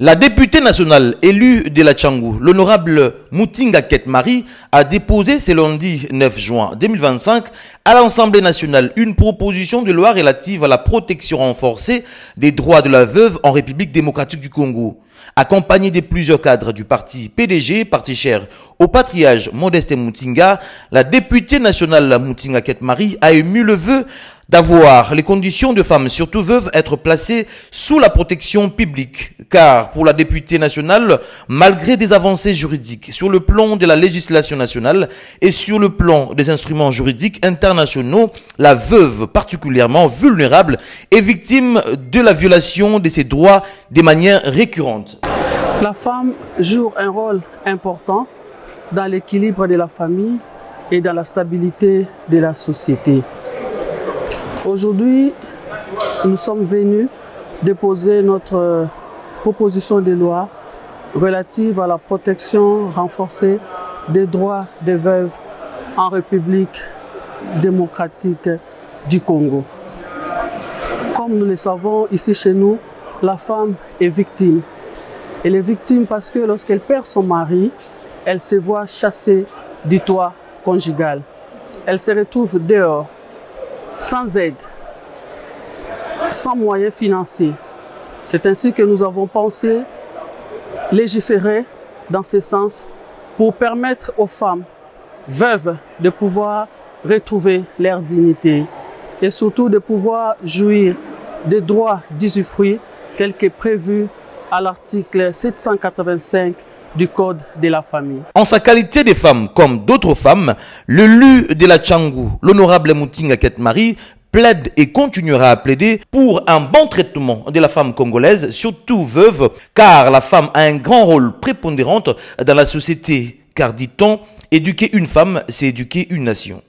La députée nationale élue de la Tchangou, l'honorable Mutinga Ketmari, a déposé ce lundi 9 juin 2025 à l'Assemblée nationale une proposition de loi relative à la protection renforcée des droits de la veuve en République démocratique du Congo. Accompagnée de plusieurs cadres du parti PDG, parti cher au patriarche Modeste Mutinga, la députée nationale Mutinga Ketmari a ému le vœu d'avoir les conditions de femmes, surtout veuves, être placées sous la protection publique. Car pour la députée nationale, malgré des avancées juridiques sur le plan de la législation nationale et sur le plan des instruments juridiques internationaux, la veuve particulièrement vulnérable est victime de la violation de ses droits de manière récurrente. La femme joue un rôle important dans l'équilibre de la famille et dans la stabilité de la société. Aujourd'hui, nous sommes venus déposer notre proposition de loi relative à la protection renforcée des droits des veuves en République démocratique du Congo. Comme nous le savons, ici chez nous, la femme est victime. Elle est victime parce que lorsqu'elle perd son mari, elle se voit chassée du toit conjugal. Elle se retrouve dehors, sans aide, sans moyens financiers. C'est ainsi que nous avons pensé légiférer dans ce sens pour permettre aux femmes veuves de pouvoir retrouver leur dignité et surtout de pouvoir jouir des droits d'usufruit tels que prévus à l'article 785 du Code de la famille. En sa qualité de femme, comme d'autres femmes, l'élu de la Tchangou, l'honorable Mutinga Ketmari, plaide et continuera à plaider pour un bon traitement de la femme congolaise, surtout veuve, car la femme a un grand rôle prépondérant dans la société. Car dit-on, éduquer une femme, c'est éduquer une nation.